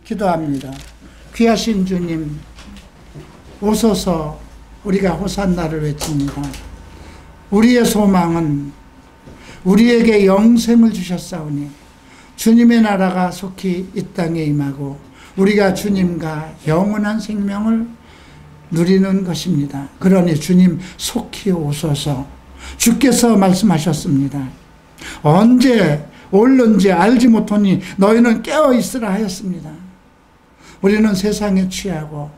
기도합니다. 귀하신 주님, 오소서. 우리가 호산나를 외칩니다. 우리의 소망은 우리에게 영생을 주셨사오니 주님의 나라가 속히 이 땅에 임하고 우리가 주님과 영원한 생명을 누리는 것입니다. 그러니 주님 속히 오소서. 주께서 말씀하셨습니다. 언제 올는지 알지 못하니 너희는 깨어있으라 하였습니다. 우리는 세상에 취하고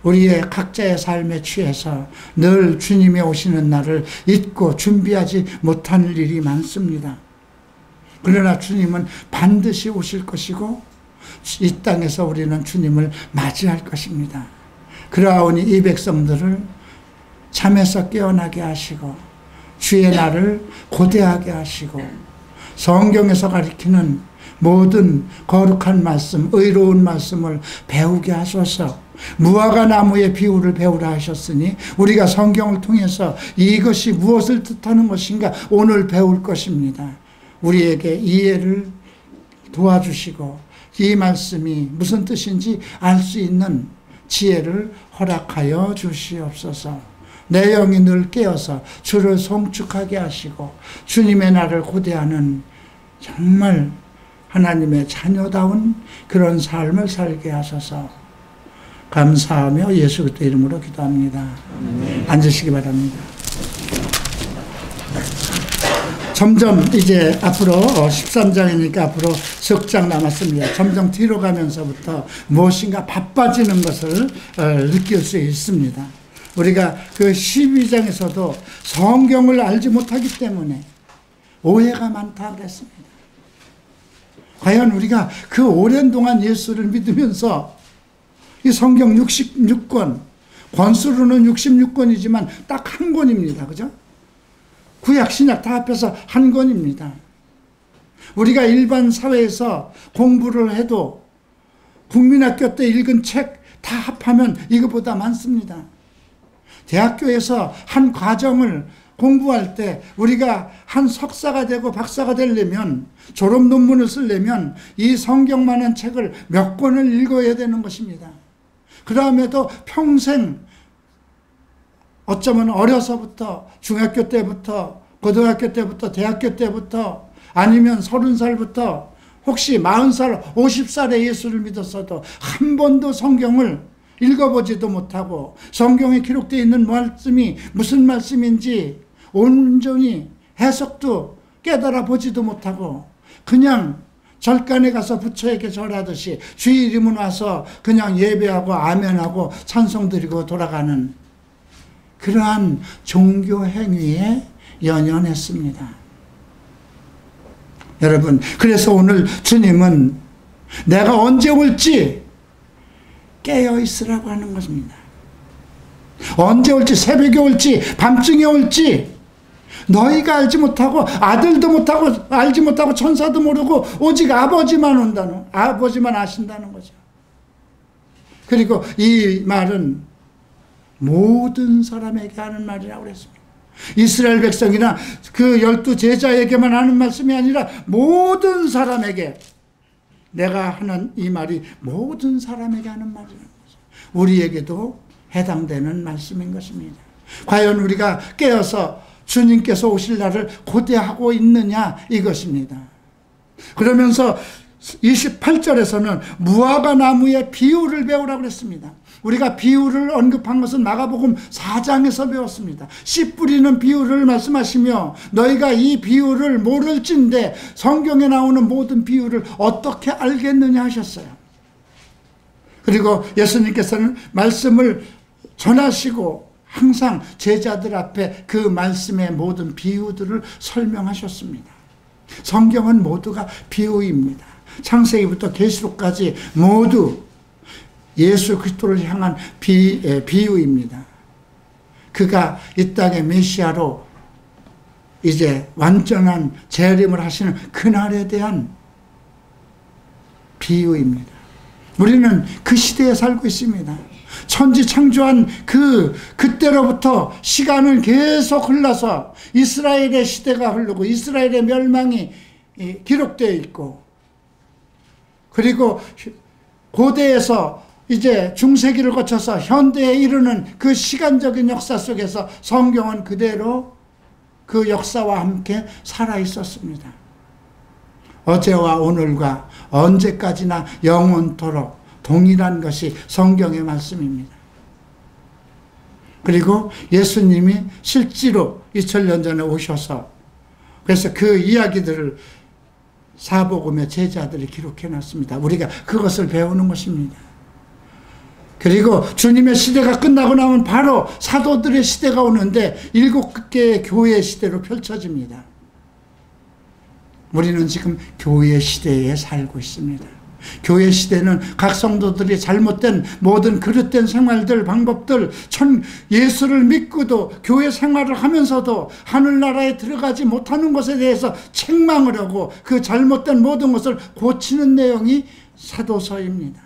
우리의 각자의 삶에 취해서 늘 주님이 오시는 날을 잊고 준비하지 못한 일이 많습니다. 그러나 주님은 반드시 오실 것이고 이 땅에서 우리는 주님을 맞이할 것입니다. 그러하오니 이 백성들을 잠에서 깨어나게 하시고 주의 날을 고대하게 하시고 성경에서 가리키는 모든 거룩한 말씀, 의로운 말씀을 배우게 하소서. 무화과 나무의 비유를 배우라 하셨으니 우리가 성경을 통해서 이것이 무엇을 뜻하는 것인가 오늘 배울 것입니다. 우리에게 이해를 도와주시고 이 말씀이 무슨 뜻인지 알 수 있는 지혜를 허락하여 주시옵소서. 내 영이 늘 깨어서 주를 송축하게 하시고 주님의 날을 고대하는 정말 하나님의 자녀다운 그런 삶을 살게 하소서. 감사하며 예수 그리스도 이름으로 기도합니다. 앉으시기 바랍니다. 점점 이제 앞으로 13장이니까 앞으로 석 장 남았습니다. 점점 뒤로 가면서부터 무엇인가 바빠지는 것을 느낄 수 있습니다. 우리가 그 12장에서도 성경을 알지 못하기 때문에 오해가 많다 그랬습니다. 과연 우리가 그 오랜 동안 예수를 믿으면서 이 성경 66권, 권수로는 66권이지만 딱 한 권입니다. 그죠? 구약, 신약 다 합해서 한 권입니다. 우리가 일반 사회에서 공부를 해도 국민학교 때 읽은 책 다 합하면 이것보다 많습니다. 대학교에서 한 과정을 공부할 때 우리가 한 석사가 되고 박사가 되려면 졸업 논문을 쓰려면 이 성경만한 책을 몇 권을 읽어야 되는 것입니다. 그 다음에도 평생 어쩌면 어려서부터 중학교 때부터 고등학교 때부터 대학교 때부터 아니면 30살부터 혹시 40살 50살에 예수를 믿었어도 한 번도 성경을 읽어보지도 못하고 성경에 기록되어 있는 말씀이 무슨 말씀인지 온전히 해석도 깨달아 보지도 못하고 그냥 절간에 가서 부처에게 절하듯이 주의 이름은 와서 그냥 예배하고 아멘하고 찬송 드리고 돌아가는 그러한 종교 행위에 연연했습니다. 여러분, 그래서 오늘 주님은 내가 언제 올지 깨어있으라고 하는 것입니다. 언제 올지, 새벽에 올지, 밤중에 올지 너희가 알지 못하고 아들도 못하고 알지 못하고 천사도 모르고 오직 아버지만 아신다는 거죠. 그리고 이 말은 모든 사람에게 하는 말이라고 그랬습니다. 이스라엘 백성이나 그 12 제자에게만 하는 말씀이 아니라 모든 사람에게, 내가 하는 이 말이 모든 사람에게 하는 말이라는 거죠. 우리에게도 해당되는 말씀인 것입니다. 과연 우리가 깨어서 주님께서 오실 날을 고대하고 있느냐 이것입니다. 그러면서 28절에서는 무화과 나무의 비유를 배우라고 그랬습니다. 우리가 비유를 언급한 것은 마가복음 4장에서 배웠습니다. 씨 뿌리는 비유를 말씀하시며 너희가 이 비유를 모를진데 성경에 나오는 모든 비유를 어떻게 알겠느냐 하셨어요. 그리고 예수님께서는 말씀을 전하시고 항상 제자들 앞에 그 말씀의 모든 비유들을 설명하셨습니다. 성경은 모두가 비유입니다. 창세기부터 계시록까지 모두 예수 그리스도를 향한 비유입니다. 그가 이 땅의 메시아로 이제 완전한 재림을 하시는 그날에 대한 비유입니다. 우리는 그 시대에 살고 있습니다. 천지 창조한 그때로부터 시간은 계속 흘러서 이스라엘의 시대가 흐르고 이스라엘의 멸망이 기록되어 있고, 그리고 고대에서 이제 중세기를 거쳐서 현대에 이르는 그 시간적인 역사 속에서 성경은 그대로 그 역사와 함께 살아 있었습니다. 어제와 오늘과 언제까지나 영원토록 동일한 것이 성경의 말씀입니다. 그리고 예수님이 실제로 2000년 전에 오셔서 그래서 그 이야기들을 사복음의 제자들이 기록해 놨습니다. 우리가 그것을 배우는 것입니다. 그리고 주님의 시대가 끝나고 나면 바로 사도들의 시대가 오는데 7개의 교회의 시대로 펼쳐집니다. 우리는 지금 교회 시대에 살고 있습니다. 교회 시대는 각 성도들이 잘못된 모든 그릇된 생활들, 방법들, 예수를 믿고도 교회 생활을 하면서도 하늘나라에 들어가지 못하는 것에 대해서 책망을 하고 그 잘못된 모든 것을 고치는 내용이 사도서입니다.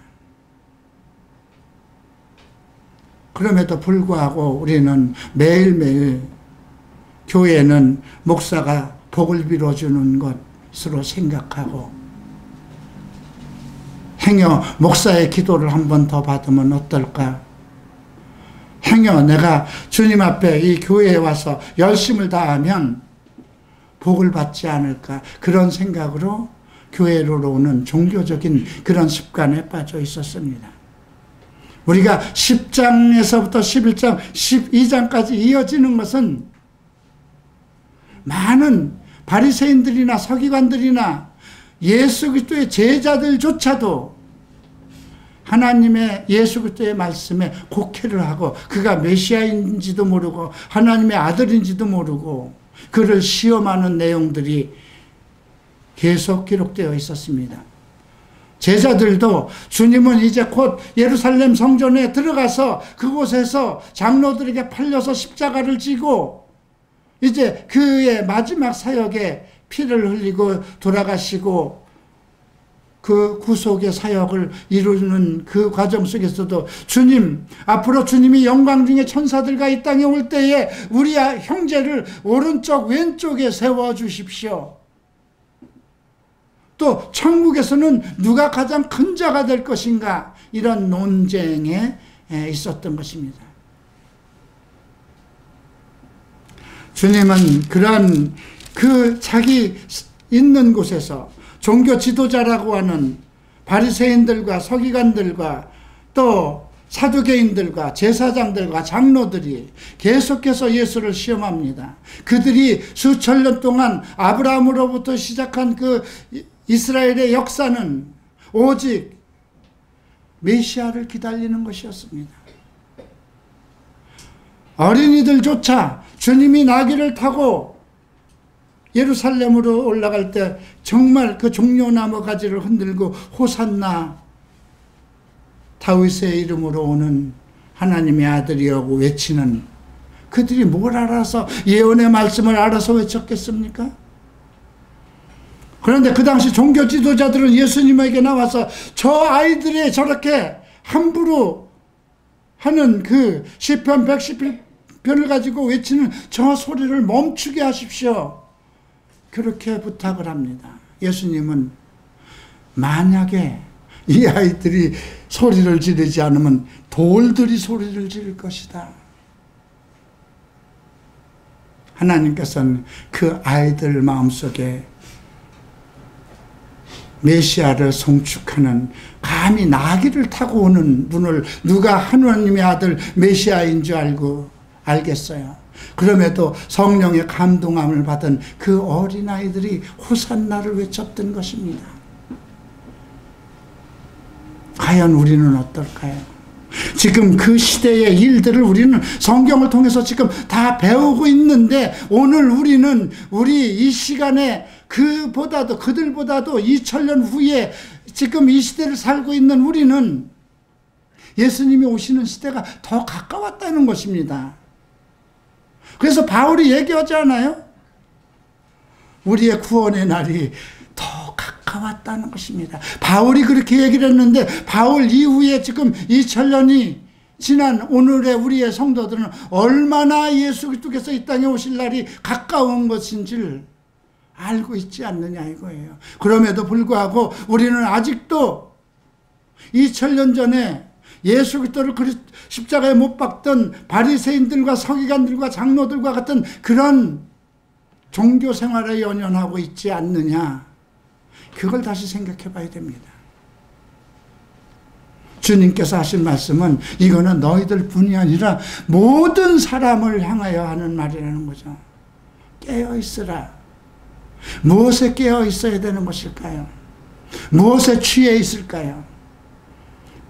그럼에도 불구하고 우리는 매일매일 교회는 목사가 복을 빌어주는 것으로 생각하고 행여 목사의 기도를 한 번 더 받으면 어떨까? 행여 내가 주님 앞에 이 교회에 와서 열심을 다하면 복을 받지 않을까? 그런 생각으로 교회로 오는 종교적인 그런 습관에 빠져 있었습니다. 우리가 10장에서부터 11장, 12장까지 이어지는 것은 많은 바리새인들이나 서기관들이나 예수 그리스도의 제자들조차도 하나님의 예수 그리스도의 말씀에 곡해를 하고 그가 메시아인지도 모르고 하나님의 아들인지도 모르고 그를 시험하는 내용들이 계속 기록되어 있었습니다. 제자들도 주님은 이제 곧 예루살렘 성전에 들어가서 그곳에서 장로들에게 팔려서 십자가를 지고 이제 그의 마지막 사역에 피를 흘리고 돌아가시고 그 구속의 사역을 이루는 그 과정 속에서도 주님, 앞으로 주님이 영광 중에 천사들과 이 땅에 올 때에 우리 형제를 오른쪽 왼쪽에 세워주십시오. 또 천국에서는 누가 가장 큰 자가 될 것인가, 이런 논쟁에 있었던 것입니다. 주님은 그런 그 자기 있는 곳에서 종교 지도자라고 하는 바리새인들과 서기관들과 또 사두개인들과 제사장들과 장로들이 계속해서 예수를 시험합니다. 그들이 수천 년 동안 아브라함으로부터 시작한 그 이스라엘의 역사는 오직 메시아를 기다리는 것이었습니다. 어린이들조차 주님이 나귀를 타고 예루살렘으로 올라갈 때 정말 그 종려나무 가지를 흔들고 호산나 다윗의 이름으로 오는 하나님의 아들이라고 외치는, 그들이 뭘 알아서 예언의 말씀을 알아서 외쳤겠습니까? 그런데 그 당시 종교 지도자들은 예수님에게 나와서 저 아이들이 저렇게 함부로 하는 그 시편 111편을 가지고 외치는 저 소리를 멈추게 하십시오, 그렇게 부탁을 합니다. 예수님은 만약에 이 아이들이 소리를 지르지 않으면 돌들이 소리를 지를 것이다. 하나님께서는 그 아이들 마음속에 메시아를 송축하는, 감히 나귀를 타고 오는 분을 누가 하나님의 아들 메시아인 줄 알겠어요. 그럼에도 성령의 감동함을 받은 그 어린아이들이 호산나를 외쳤던 것입니다. 과연 우리는 어떨까요? 지금 그 시대의 일들을 우리는 성경을 통해서 지금 다 배우고 있는데, 오늘 우리는 우리 이 시간에 그들보다도 2000년 후에 지금 이 시대를 살고 있는 우리는 예수님이 오시는 시대가 더 가까웠다는 것입니다. 그래서 바울이 얘기하지 않아요? 우리의 구원의 날이 더 가까웠다는 것입니다. 바울이 그렇게 얘기를 했는데, 바울 이후에 지금 2000년이 지난 오늘의 우리의 성도들은 얼마나 예수 그리스도께서 이 땅에 오실 날이 가까운 것인지를 알고 있지 않느냐 이거예요. 그럼에도 불구하고 우리는 아직도 2000년 전에 예수 그리스도를 십자가에 못 박던 바리새인들과 서기관들과 장로들과 같은 그런 종교 생활에 연연하고 있지 않느냐. 그걸 다시 생각해 봐야 됩니다. 주님께서 하신 말씀은 이거는 너희들 뿐이 아니라 모든 사람을 향하여 하는 말이라는 거죠. 깨어있으라. 무엇에 깨어있어야 되는 것일까요? 무엇에 취해 있을까요?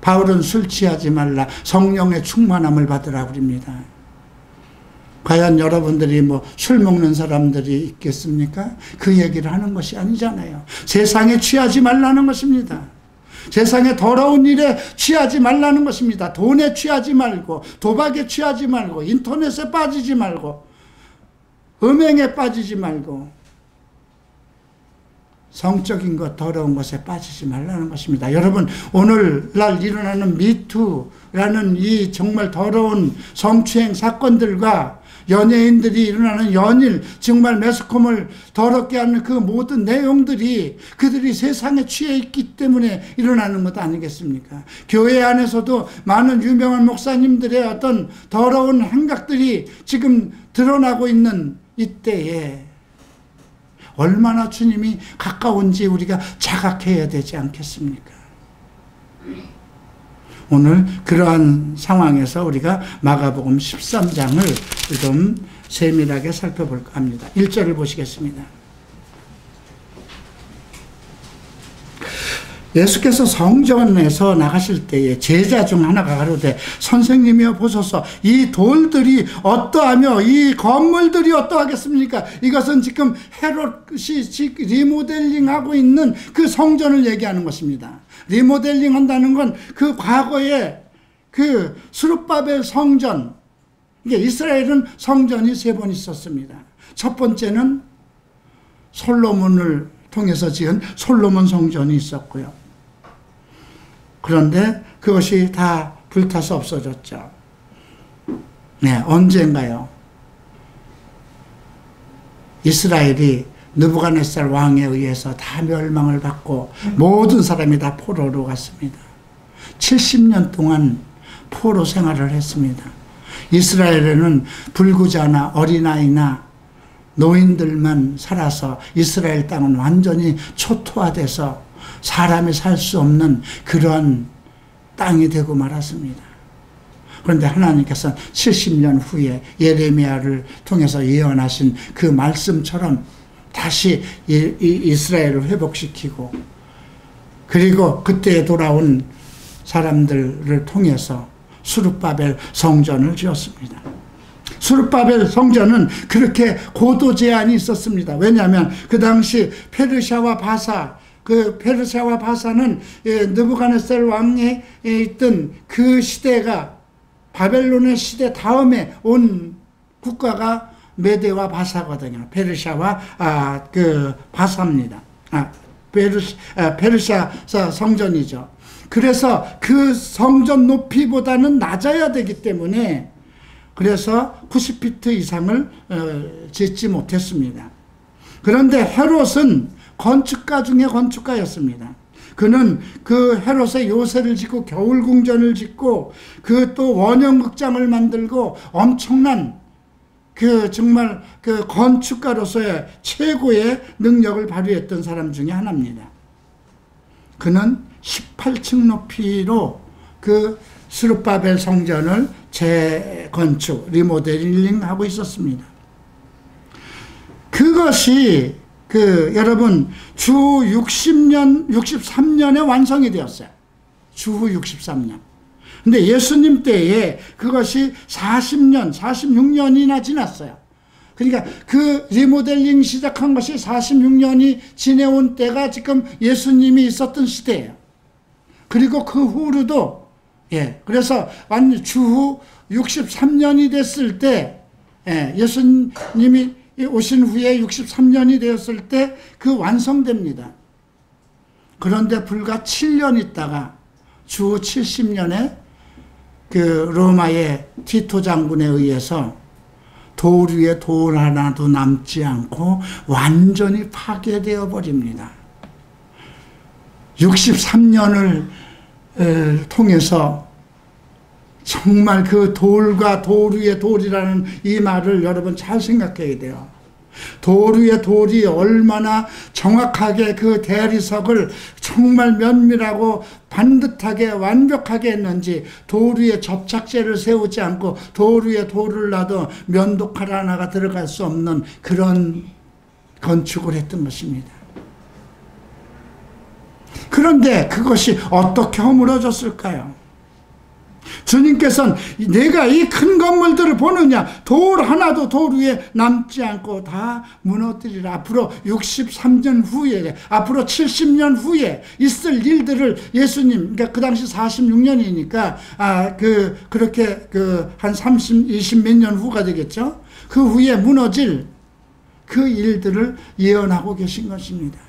바울은 술 취하지 말라, 성령의 충만함을 받으라 그럽니다. 과연 여러분들이 술 먹는 사람들이 있겠습니까? 그 얘기를 하는 것이 아니잖아요. 세상에 취하지 말라는 것입니다. 세상에 더러운 일에 취하지 말라는 것입니다. 돈에 취하지 말고, 도박에 취하지 말고, 인터넷에 빠지지 말고, 음행에 빠지지 말고, 성적인 것, 더러운 것에 빠지지 말라는 것입니다. 여러분, 오늘날 일어나는 미투라는 이 정말 더러운 성추행 사건들과 연예인들이 일어나는 연일, 정말 매스컴을 더럽게 하는 그 모든 내용들이 그들이 세상에 취해 있기 때문에 일어나는 것 아니겠습니까? 교회 안에서도 많은 유명한 목사님들의 어떤 더러운 행각들이 지금 드러나고 있는 이때에 얼마나 주님이 가까운지 우리가 자각해야 되지 않겠습니까? 오늘 그러한 상황에서 우리가 마가복음 13장을 좀 세밀하게 살펴볼까 합니다. 1절을 보시겠습니다. 예수께서 성전에서 나가실 때에 제자 중 하나가 가로되 선생님이여 보소서 이 돌들이 어떠하며 이 건물들이 어떠하겠습니까? 이것은 지금 헤롯이 리모델링하고 있는 그 성전을 얘기하는 것입니다. 리모델링 한다는 건 그 과거에 그 스룹바벨 성전, 이게 이스라엘은 성전이 3번 있었습니다. 첫 번째는 솔로몬을 통해서 지은 솔로몬 성전이 있었고요. 그런데 그것이 다 불타서 없어졌죠. 네, 언젠가요? 이스라엘이 느부갓네살 왕에 의해서 다 멸망을 받고 모든 사람이 다 포로로 갔습니다. 70년 동안 포로 생활을 했습니다. 이스라엘에는 불구자나 어린아이나 노인들만 살아서 이스라엘 땅은 완전히 초토화돼서 사람이 살 수 없는 그런 땅이 되고 말았습니다. 그런데 하나님께서 70년 후에 예레미야를 통해서 예언하신 그 말씀처럼 다시 이스라엘을 회복시키고, 그리고 그때 돌아온 사람들을 통해서 스룹바벨 성전을 지었습니다. 스룹바벨 성전은 그렇게 고도 제한이 있었습니다. 왜냐하면 그 당시 페르시아와 바사, 그 페르시아와 바사는 느부갓네살 왕에 있던 그 시대가 바벨론의 시대 다음에 온 국가가 메대와 바사거든요. 페르시아와 그 바사입니다. 페르시아 성전이죠. 그래서 그 성전 높이보다는 낮아야 되기 때문에 그래서 90피트 이상을 짓지 못했습니다. 그런데 헤롯은 건축가 중에 건축가였습니다. 그는 그 헤롯의 요새를 짓고 겨울궁전을 짓고 그 또 원형극장을 만들고 엄청난 그 정말 그 건축가로서의 최고의 능력을 발휘했던 사람 중에 하나입니다. 그는 18층 높이로 그 스룹바벨 성전을 재건축, 리모델링하고 있었습니다. 그것이 여러분 주 63년에 완성이 되었어요. 주후 63년. 근데 예수님 때에 그것이 40년, 46년이나 지났어요. 그러니까 그 리모델링 시작한 것이 46년이 지내온 때가 지금 예수님이 있었던 시대예요. 그리고 그 후로도, 그래서 완전 주후 63년이 됐을 때, 예수님이 오신 후에 63년이 되었을 때 그 완성됩니다. 그런데 불과 7년 있다가 주후 70년에 그 로마의 티토 장군에 의해서 돌 위에 돌 하나도 남지 않고 완전히 파괴되어 버립니다. 63년을 통해서 정말 그 돌과 돌 위의 돌이라는 이 말을 여러분 잘 생각해야 돼요. 돌 위의 돌이 얼마나 정확하게 그 대리석을 정말 면밀하고 반듯하게 완벽하게 했는지, 돌 위에 접착제를 세우지 않고 돌 위에 돌을 놔도 면도칼 하나가 들어갈 수 없는 그런 건축을 했던 것입니다. 그런데 그것이 어떻게 허물어졌을까요? 주님께서는 내가 이 큰 건물들을 보느냐, 돌 하나도 돌 위에 남지 않고 다 무너뜨리라. 앞으로 63년 후에, 앞으로 70년 후에 있을 일들을 예수님, 그러니까 그 당시 46년이니까 그렇게 한 30, 20 몇 년 후가 되겠죠. 그 후에 무너질 그 일들을 예언하고 계신 것입니다.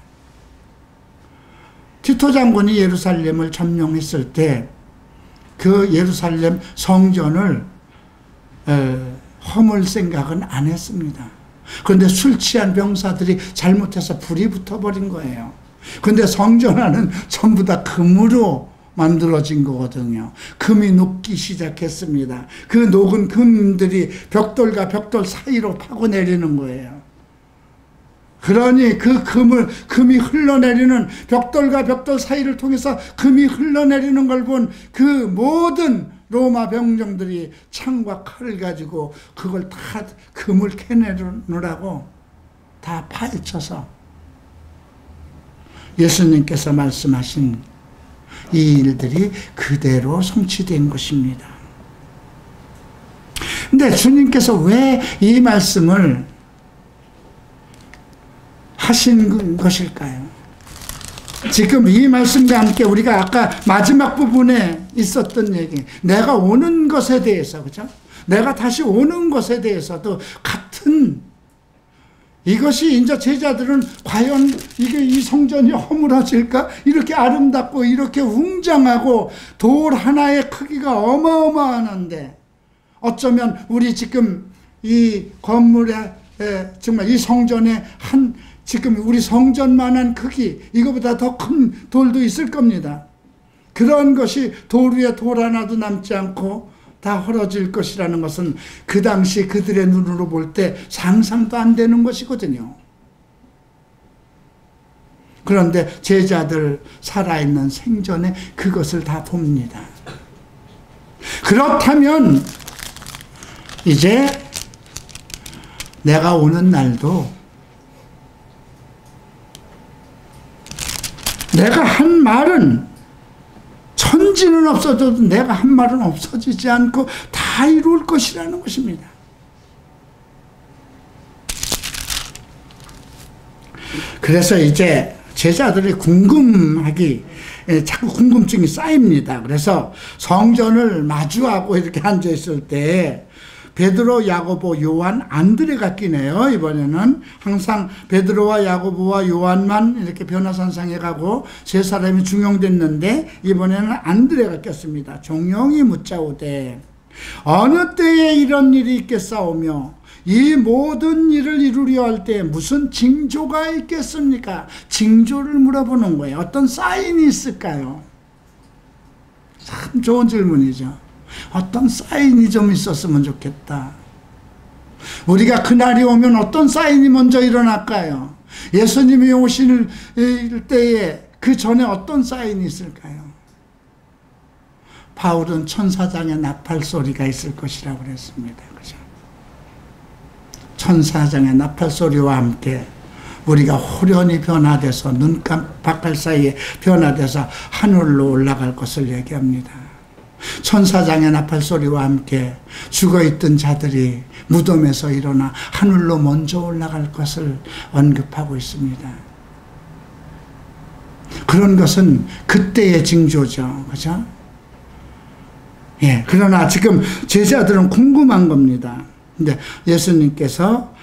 티토 장군이 예루살렘을 점령했을 때 그 예루살렘 성전을 허물 생각은 안 했습니다. 그런데 술 취한 병사들이 잘못해서 불이 붙어버린 거예요. 그런데 성전 안은 전부 다 금으로 만들어진 거거든요. 금이 녹기 시작했습니다. 그 녹은 금들이 벽돌과 벽돌 사이로 파고내리는 거예요. 그러니 그 금이 흘러내리는, 벽돌과 벽돌 사이를 통해서 금이 흘러내리는 걸 본 그 모든 로마 병정들이 창과 칼을 가지고 그걸 다 금을 캐내느라고 다 파헤쳐서 예수님께서 말씀하신 이 일들이 그대로 성취된 것입니다. 근데 주님께서 왜 이 말씀을 하신 것일까요? 지금 이 말씀과 함께 우리가 아까 마지막 부분에 있었던 얘기, 내가 오는 것에 대해서, 그죠? 내가 다시 오는 것에 대해서도 같은, 이것이 이제 제자들은 과연 이게 이 성전이 허물어질까? 이렇게 아름답고 이렇게 웅장하고 돌 하나의 크기가 어마어마하는데, 어쩌면 우리 지금 이 건물에 정말 이 성전에 지금 우리 성전만한 크기, 이거보다 더 큰 돌도 있을 겁니다. 그런 것이 돌 위에 돌 하나도 남지 않고 다 헐어질 것이라는 것은 그 당시 그들의 눈으로 볼 때 상상도 안 되는 것이거든요. 그런데 제자들 살아있는 생전에 그것을 다 봅니다. 그렇다면 이제 내가 오는 날도 내가 한 말은, 천지는 없어져도 내가 한 말은 없어지지 않고 다 이룰 것이라는 것입니다. 그래서 이제 제자들이 자꾸 궁금증이 쌓입니다. 그래서 성전을 마주하고 이렇게 앉아있을 때 베드로, 야고보, 요한, 안드레가 끼네요. 이번에는 항상 베드로와 야고보와 요한만 이렇게 변화산상에 가고 세 사람이 중용됐는데 이번에는 안드레가 꼈습니다. 종용이 묻자오되 어느 때에 이런 일이 있겠사오며 이 모든 일을 이루려 할 때 무슨 징조가 있겠습니까? 징조를 물어보는 거예요. 어떤 사인이 있을까요? 참 좋은 질문이죠. 어떤 사인이 좀 있었으면 좋겠다. 우리가 그날이 오면 어떤 사인이 먼저 일어날까요? 예수님이 오실 때에 그 전에 어떤 사인이 있을까요? 바울은 천사장의 나팔 소리가 있을 것이라고 그랬습니다. 그죠? 천사장의 나팔 소리와 함께 우리가 호련히 변화돼서 눈 깜빡할 사이에 변화돼서 하늘로 올라갈 것을 얘기합니다. 천사장의 나팔 소리와 함께 죽어있던 자들이 무덤에서 일어나 하늘로 먼저 올라갈 것을 언급하고 있습니다. 그런 것은 그때의 징조죠. 그죠? 예. 그러나 지금 제자들은 궁금한 겁니다. 근데 예수님께서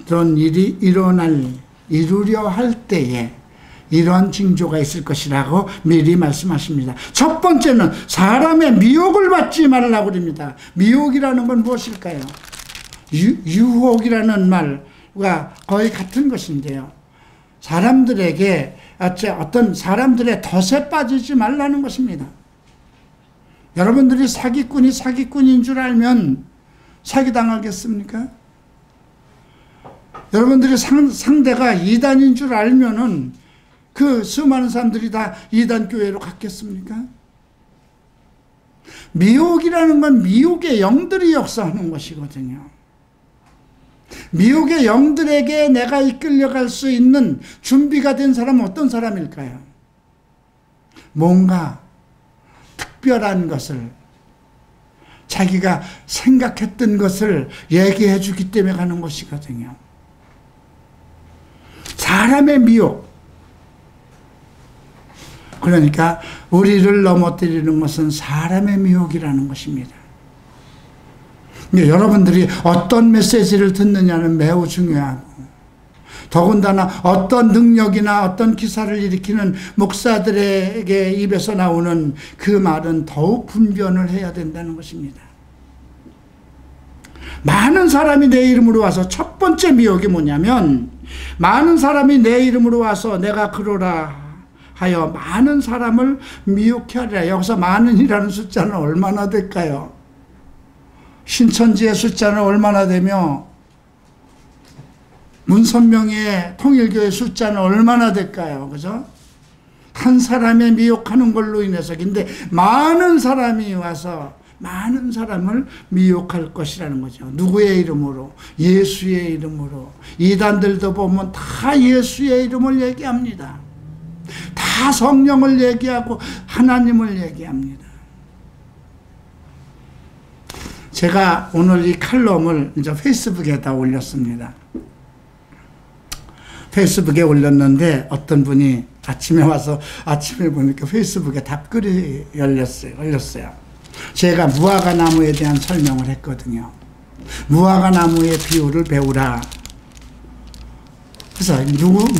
그런 일이 이루려 할 때에 이러한 징조가 있을 것이라고 미리 말씀하십니다. 첫 번째는 사람의 미혹을 받지 말라고 그럽니다. 미혹이라는 건 무엇일까요? 유혹이라는 말과 거의 같은 것인데요. 사람들에게 어떤 사람들의 덫에 빠지지 말라는 것입니다. 여러분들이 사기꾼이 사기꾼인 줄 알면 사기당하겠습니까? 여러분들이 상대가 이단인 줄 알면은 그 수많은 사람들이 다 이단 교회로 갔겠습니까? 미혹이라는 건 미혹의 영들이 역사하는 것이거든요. 미혹의 영들에게 내가 이끌려갈 수 있는 준비가 된 사람은 어떤 사람일까요? 뭔가 특별한 것을, 자기가 생각했던 것을 얘기해 주기 때문에 가는 것이거든요. 사람의 미혹. 그러니까 우리를 넘어뜨리는 것은 사람의 미혹이라는 것입니다. 여러분들이 어떤 메시지를 듣느냐는 매우 중요하고, 더군다나 어떤 능력이나 어떤 기사를 일으키는 목사들에게 입에서 나오는 그 말은 더욱 분별을 해야 된다는 것입니다. 많은 사람이 내 이름으로 와서, 첫 번째 미혹이 뭐냐면, 많은 사람이 내 이름으로 와서 내가 그러라 하여 많은 사람을 미혹해 하리라. 여기서 많은이라는 숫자는 얼마나 될까요? 신천지의 숫자는 얼마나 되며 문선명의 통일교의 숫자는 얼마나 될까요? 그죠? 한 사람의 미혹하는 걸로 인해서, 근데 많은 사람이 와서 많은 사람을 미혹할 것이라는 거죠. 누구의 이름으로? 예수의 이름으로. 이단들도 보면 다 예수의 이름을 얘기합니다. 다 성령을 얘기하고 하나님을 얘기합니다. 제가 오늘 이 칼럼을 이제 페이스북에다 올렸습니다. 페이스북에 올렸는데 어떤 분이 아침에 와서, 아침에 보니까 페이스북에 답글이 열렸어요. 제가 무화과 나무에 대한 설명을 했거든요. 무화과 나무의 비유를 배우라. 그래서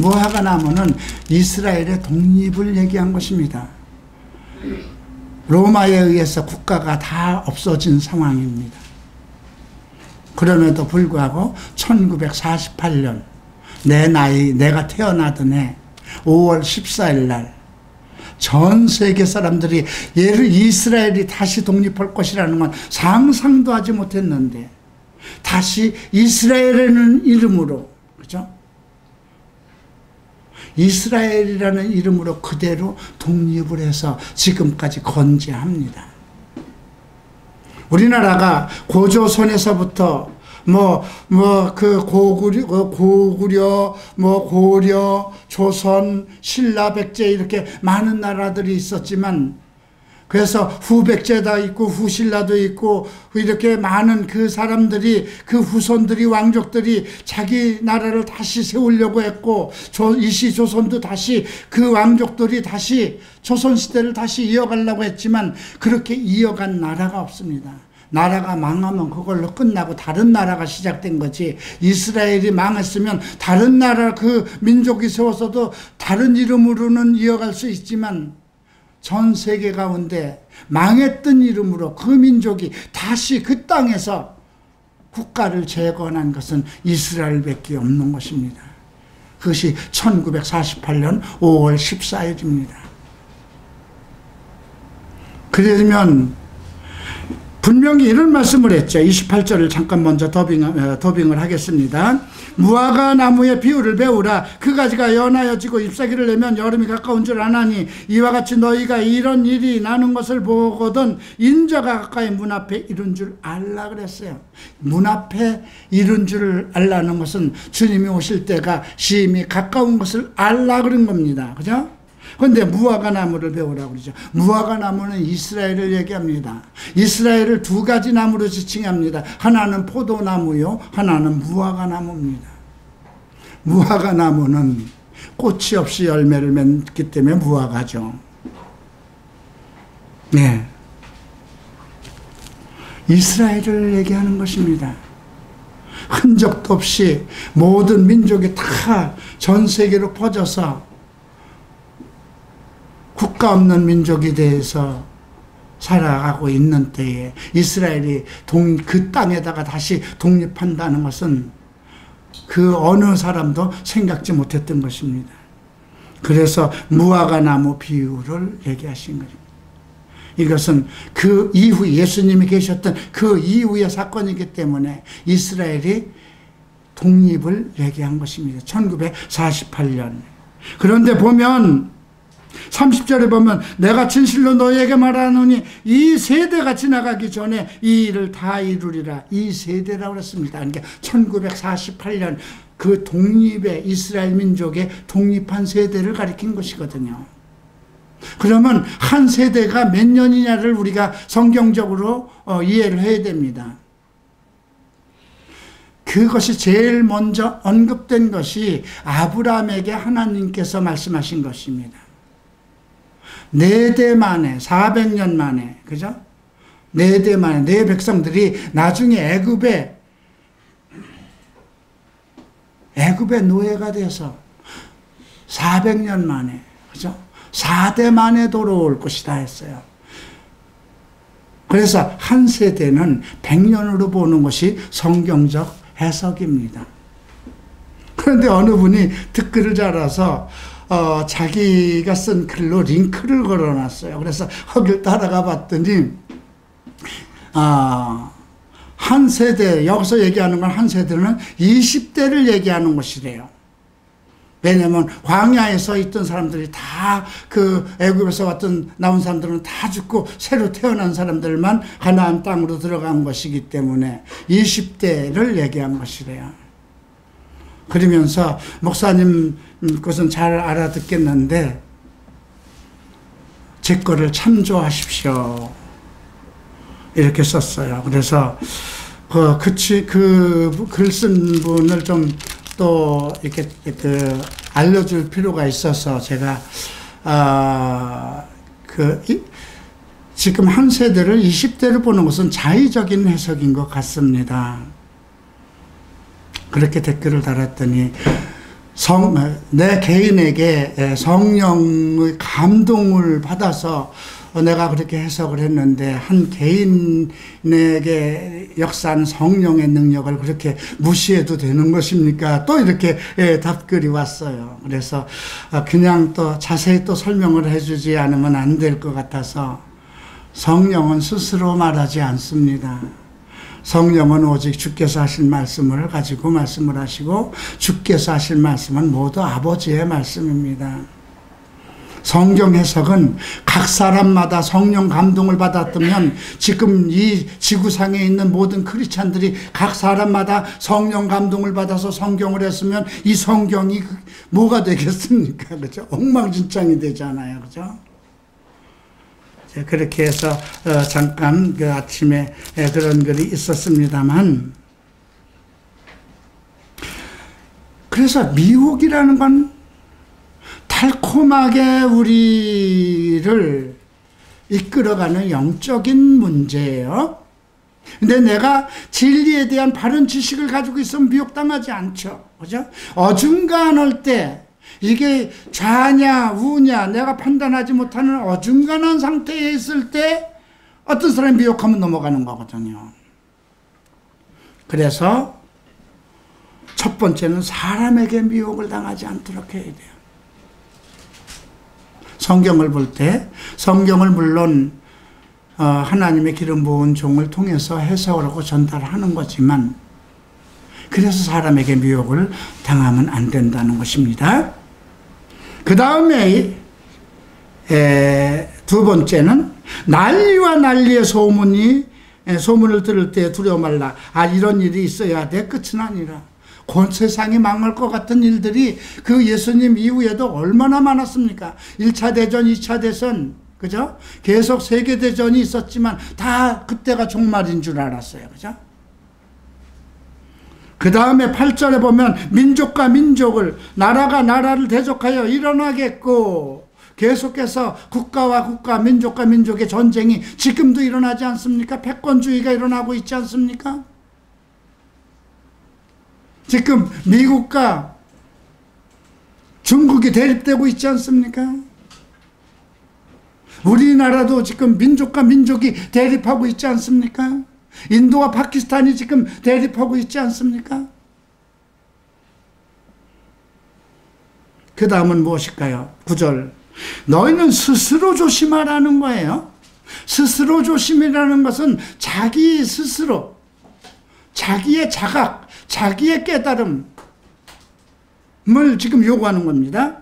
무화과 나무는 이스라엘의 독립을 얘기한 것입니다. 로마에 의해서 국가가 다 없어진 상황입니다. 그럼에도 불구하고 1948년 내가 태어나던 해 5월 14일 날 전 세계 사람들이 이스라엘이 다시 독립할 것이라는 건 상상도 하지 못했는데, 다시 이스라엘이라는 이름으로, 그죠? 이스라엘이라는 이름으로 그대로 독립을 해서 지금까지 건재합니다. 우리나라가 고조선에서부터 고구려, 고려, 조선, 신라, 백제 이렇게 많은 나라들이 있었지만, 그래서 후백제도 있고 후신라도 있고 이렇게 많은 그 사람들이, 그 후손들이, 왕족들이 자기 나라를 다시 세우려고 했고, 이시조선도 다시 그 왕족들이 다시 조선시대를 다시 이어가려고 했지만 그렇게 이어간 나라가 없습니다. 나라가 망하면 그걸로 끝나고 다른 나라가 시작된 거지, 이스라엘이 망했으면 다른 나라 그 민족이 세워서도 다른 이름으로는 이어갈 수 있지만, 전 세계 가운데 망했던 이름으로 그 민족이 다시 그 땅에서 국가를 재건한 것은 이스라엘밖에 없는 것입니다. 그것이 1948년 5월 14일입니다. 그러면 분명히 이런 말씀을 했죠. 28절을 잠깐 먼저 더빙을 하겠습니다. 무화과 나무의 비유를 배우라. 그 가지가 연하여지고 잎사귀를 내면 여름이 가까운 줄 아나니, 이와 같이 너희가 이런 일이 나는 것을 보거든 인자가 가까이 문 앞에 이른 줄 알라 그랬어요. 문 앞에 이른 줄 알라는 것은 주님이 오실 때가 심히 가까운 것을 알라 그런 겁니다. 그죠? 그런데 무화과 나무를 배우라고 그러죠. 무화과 나무는 이스라엘을 얘기합니다. 이스라엘을 두 가지 나무로 지칭합니다. 하나는 포도나무요, 하나는 무화과 나무입니다. 무화과 나무는 꽃이 없이 열매를 맺기 때문에 무화과죠. 네, 이스라엘을 얘기하는 것입니다. 흔적도 없이 모든 민족이 다 전 세계로 퍼져서 국가 없는 민족에 대해서 살아가고 있는 때에 이스라엘이 그 땅에다가 다시 독립한다는 것은 그 어느 사람도 생각지 못했던 것입니다. 그래서 무화과 나무 비유를 얘기하신 거죠. 이것은 그 이후 예수님이 계셨던 그 이후의 사건이기 때문에 이스라엘이 독립을 얘기한 것입니다. 1948년. 그런데 보면 30절에 보면 내가 진실로 너희에게 말하노니 이 세대가 지나가기 전에 이 일을 다 이루리라. 이 세대라고 그랬습니다. 그러니까 1948년 그 독립의 이스라엘 민족의 독립한 세대를 가리킨 것이거든요. 그러면 한 세대가 몇 년이냐를 우리가 성경적으로 이해를 해야 됩니다. 그것이 제일 먼저 언급된 것이 아브라함에게 하나님께서 말씀하신 것입니다. 4대 만에 400년 만에, 그죠? 4대 만에 네 백성들이 나중에 애굽의 노예가 돼서 400년 만에, 그죠? 4대 만에 돌아올 것이다 했어요. 그래서 한 세대는 100년으로 보는 것이 성경적 해석입니다. 그런데 어느 분이 댓글을 달아서 자기가 쓴 글로 링크를 걸어놨어요. 그래서 거길 따라가 봤더니 한 세대, 여기서 얘기하는 건 한 세대는 20대를 얘기하는 것이래요. 왜냐하면 광야에서 있던 사람들이 다 그 애굽에서 나온 사람들은 다 죽고 새로 태어난 사람들만 가나안 땅으로 들어간 것이기 때문에 20대를 얘기한 것이래요. 그러면서 목사님 것은 잘 알아듣겠는데 제 거를 참조하십시오. 이렇게 썼어요. 그래서 그 글 쓴 분을 좀 또 이렇게 알려줄 필요가 있어서 제가 지금 한 세대를 20대를 보는 것은 자의적인 해석인 것 같습니다. 그렇게 댓글을 달았더니 내 개인에게 성령의 감동을 받아서 내가 그렇게 해석을 했는데 한 개인에게 역사하는 성령의 능력을 그렇게 무시해도 되는 것입니까? 또 이렇게 답글이 왔어요. 그래서 그냥 또 자세히 또 설명을 해주지 않으면 안 될 것 같아서 성령은 스스로 말하지 않습니다. 성령은 오직 주께서 하신 말씀을 가지고 말씀을 하시고 주께서 하신 말씀은 모두 아버지의 말씀입니다. 성경 해석은 각 사람마다 성령 감동을 받았다면 지금 이 지구상에 있는 모든 크리스찬들이 각 사람마다 성령 감동을 받아서 성경을 했으면 이 성경이 뭐가 되겠습니까? 그죠? 엉망진창이 되잖아요. 그죠? 그렇게 해서 잠깐 그 아침에 그런 글이 있었습니다만, 그래서 미혹이라는 건 달콤하게 우리를 이끌어가는 영적인 문제예요. 근데 내가 진리에 대한 바른 지식을 가지고 있으면 미혹당하지 않죠. 그죠? 어중간할 때 이게 좌냐 우냐 내가 판단하지 못하는 어중간한 상태에 있을 때 어떤 사람이 미혹하면 넘어가는 거거든요. 그래서 첫 번째는 사람에게 미혹을 당하지 않도록 해야 돼요. 성경을 볼 때 성경을 물론 하나님의 기름 부은 종을 통해서 해석을 하고 전달하는 거지만 그래서 사람에게 미혹을 당하면 안 된다는 것입니다. 그 다음에 두 번째는 난리와 난리의 소문을 들을 때 두려워 말라. 이런 일이 있어야 돼. 끝은 아니라 곧 세상이 망할 것 같은 일들이 그 예수님 이후에도 얼마나 많았습니까? 1차 대전, 2차 대전, 그죠? 계속 세계대전이 있었지만 다 그때가 종말인 줄 알았어요. 그죠? 그 다음에 8절에 보면 민족과 민족을, 나라가 나라를 대적하여 일어나겠고, 계속해서 국가와 국가, 민족과 민족의 전쟁이 지금도 일어나지 않습니까? 패권주의가 일어나고 있지 않습니까? 지금 미국과 중국이 대립되고 있지 않습니까? 우리나라도 지금 민족과 민족이 대립하고 있지 않습니까? 인도와 파키스탄이 지금 대립하고 있지 않습니까? 그 다음은 무엇일까요? 9절. 너희는 스스로 조심하라는 거예요. 스스로 조심이라는 것은 자기 스스로, 자기의 자각, 자기의 깨달음을 지금 요구하는 겁니다.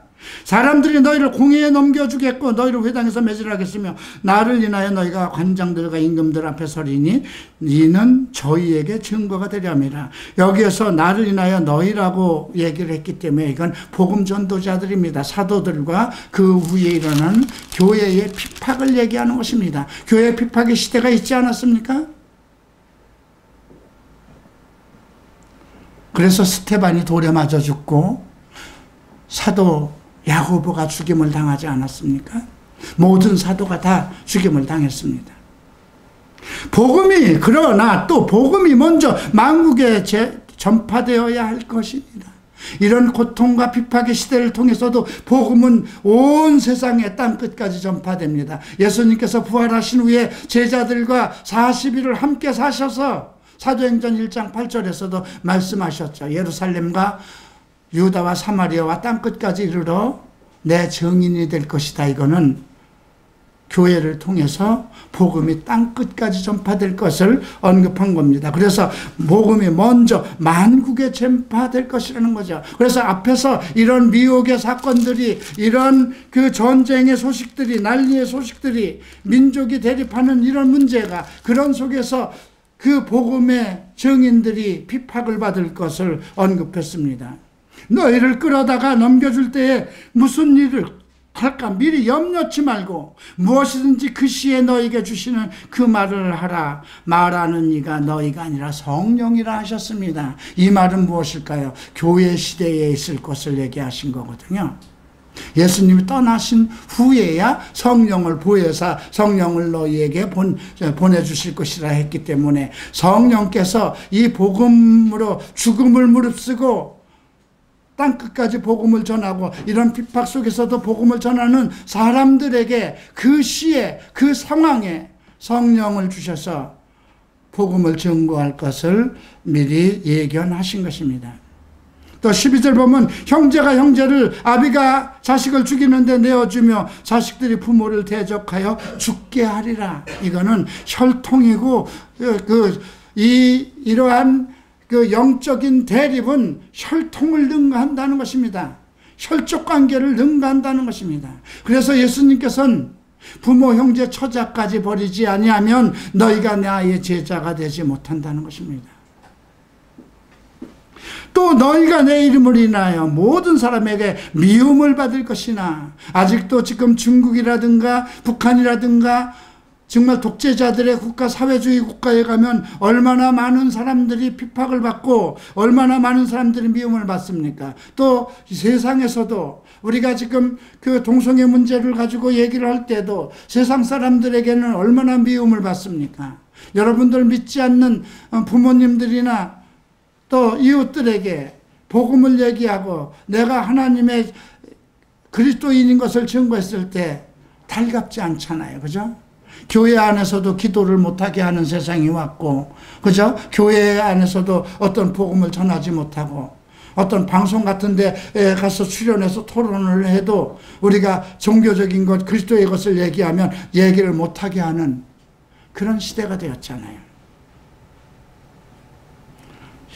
사람들이 너희를 공회에 넘겨주겠고 너희를 회당에서 매질하겠으며 나를 인하여 너희가 관장들과 임금들 앞에 서리니 이는 저희에게 증거가 되려니라. 여기에서 나를 인하여 너희라고 얘기를 했기 때문에 이건 복음 전도자들입니다. 사도들과 그 후에 일어난 교회의 핍박을 얘기하는 것입니다. 교회 핍박의 시대가 있지 않았습니까? 그래서 스테반이 돌에 맞아 죽고 사도 야고보가 죽임을 당하지 않았습니까? 모든 사도가 다 죽임을 당했습니다. 복음이, 그러나 또 복음이 먼저 만국에 전파되어야 할 것입니다. 이런 고통과 핍박의 시대를 통해서도 복음은 온 세상의 땅끝까지 전파됩니다. 예수님께서 부활하신 후에 제자들과 40일을 함께 사셔서 사도행전 1장 8절에서도 말씀하셨죠. 예루살렘과 유다와 사마리아와 땅끝까지 이르러 내 증인이 될 것이다. 이거는 교회를 통해서 복음이 땅끝까지 전파될 것을 언급한 겁니다. 그래서 복음이 먼저 만국에 전파될 것이라는 거죠. 그래서 앞에서 이런 미혹의 사건들이, 이런 그 전쟁의 소식들이, 난리의 소식들이, 민족이 대립하는 이런 문제가, 그런 속에서 그 복음의 증인들이 핍박을 받을 것을 언급했습니다. 너희를 끌어다가 넘겨줄 때에 무슨 일을 할까 미리 염려치 말고 무엇이든지 그 시에 너희에게 주시는 그 말을 하라. 말하는 이가 너희가 아니라 성령이라 하셨습니다. 이 말은 무엇일까요? 교회 시대에 있을 것을 얘기하신 거거든요. 예수님이 떠나신 후에야 성령을 보혜사, 성령을 너희에게 보내주실 것이라 했기 때문에 성령께서 이 복음으로 죽음을 무릅쓰고 땅끝까지 복음을 전하고 이런 핍박 속에서도 복음을 전하는 사람들에게 그 시에, 그 상황에 성령을 주셔서 복음을 증거할 것을 미리 예견하신 것입니다. 또 12절 보면 형제가 형제를, 아비가 자식을 죽이는데 내어주며 자식들이 부모를 대적하여 죽게 하리라. 이거는 혈통이고 이러한 그 영적인 대립은 혈통을 능가한다는 것입니다. 혈족 관계를 능가한다는 것입니다. 그래서 예수님께서는 부모, 형제, 처자까지 버리지 아니하면 너희가 나의 제자가 되지 못한다는 것입니다. 또 너희가 내 이름을 인하여 모든 사람에게 미움을 받을 것이나, 아직도 지금 중국이라든가 북한이라든가 정말 독재자들의 국가, 사회주의 국가에 가면 얼마나 많은 사람들이 핍박을 받고 얼마나 많은 사람들이 미움을 받습니까? 또 세상에서도 우리가 지금 그 동성애 문제를 가지고 얘기를 할 때도 세상 사람들에게는 얼마나 미움을 받습니까? 여러분들 믿지 않는 부모님들이나 또 이웃들에게 복음을 얘기하고 내가 하나님의 그리스도인인 것을 증거했을 때 달갑지 않잖아요. 그죠? 교회 안에서도 기도를 못하게 하는 세상이 왔고, 그죠? 교회 안에서도 어떤 복음을 전하지 못하고, 어떤 방송 같은 데 가서 출연해서 토론을 해도 우리가 종교적인 것, 그리스도의 것을 얘기하면 얘기를 못하게 하는 그런 시대가 되었잖아요.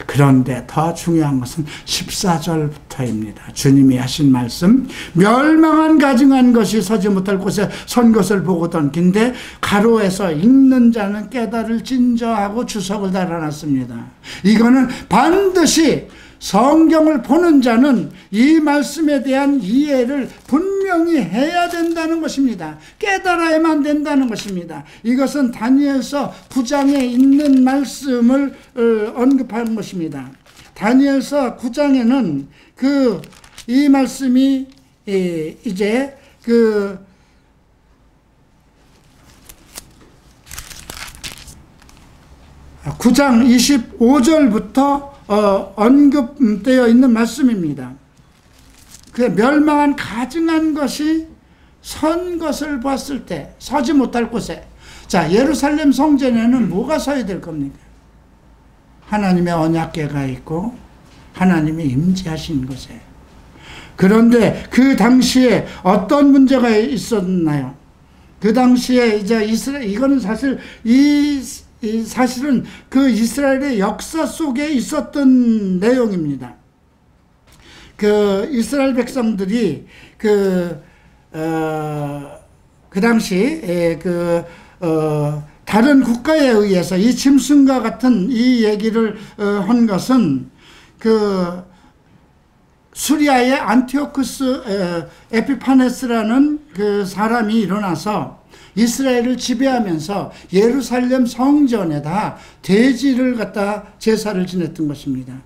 그런데 더 중요한 것은 14절부터입니다. 주님이 하신 말씀, 멸망한 가증한 것이 서지 못할 곳에 선 것을 보거든. 근데 가로에서 읽는 자는 깨달을 진저하고 주석을 달아놨습니다. 이거는 반드시 성경을 보는 자는 이 말씀에 대한 이해를 분명히 해야 된다는 것입니다. 깨달아야만 된다는 것입니다. 이것은 다니엘서 9장에 있는 말씀을 언급하는 것입니다. 다니엘서 9장에는 이 말씀이 이제 9장 25절부터 언급되어 있는 말씀입니다. 그 멸망한 가증한 것이 선 것을 봤을 때 서지 못할 곳에, 자, 예루살렘 성전에는 뭐가 서야 될 겁니까? 하나님의 언약궤가 있고 하나님이 임재하신 곳에. 그런데 그 당시에 어떤 문제가 있었나요? 그 당시에 이제 이거는 사실 사실은 그 이스라엘의 역사 속에 있었던 내용입니다. 그 이스라엘 백성들이 그 당시 다른 국가에 의해서 이 짐승과 같은 이 얘기를 한 것은 그 수리아의 안티오쿠스 에피파네스라는 그 사람이 일어나서 이스라엘을 지배하면서 예루살렘 성전에다 돼지를 갖다 제사를 지냈던 것입니다.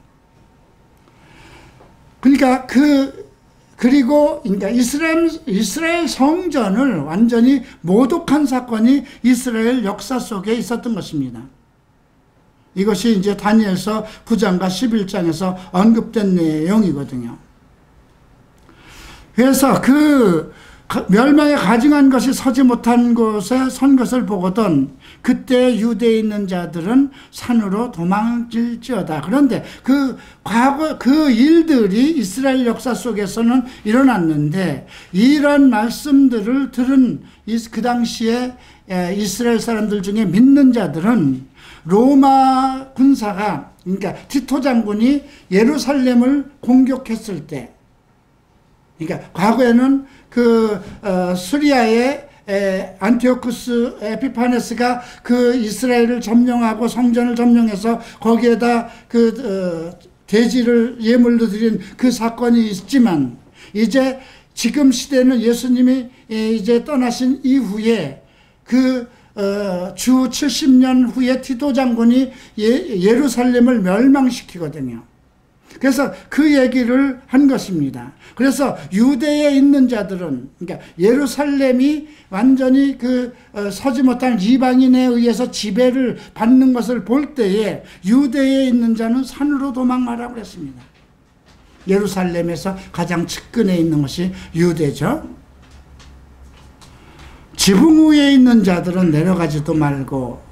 그러니까 그러니까 이스라엘 성전을 완전히 모독한 사건이 이스라엘 역사 속에 있었던 것입니다. 이것이 이제 다니엘서 9장과 11장에서 언급된 내용이거든요. 그래서 그 멸망에 가증한 것이 서지 못한 곳에 선 것을 보거든 그때 유대에 있는 자들은 산으로 도망칠지어다. 그런데 그 과거 그 일들이 이스라엘 역사 속에서는 일어났는데 이런 말씀들을 들은 그 당시에 이스라엘 사람들 중에 믿는 자들은 로마 군사가 그러니까 티토 장군이 예루살렘을 공격했을 때 그러니까 과거에는 수리아의 안티오쿠스 에피파네스가 그 이스라엘을 점령하고 성전을 점령해서 거기에다 돼지를 예물로 드린 그 사건이 있지만 이제 지금 시대는 예수님이 이제 떠나신 이후에 주 70년 후에 티토 장군이 예루살렘을 멸망시키거든요. 그래서 그 얘기를 한 것입니다. 그래서 유대에 있는 자들은 그러니까 예루살렘이 완전히 서지 못한 이방인에 의해서 지배를 받는 것을 볼 때에 유대에 있는 자는 산으로 도망가라고 그랬습니다. 예루살렘에서 가장 측근에 있는 것이 유대죠. 지붕 위에 있는 자들은 내려가지도 말고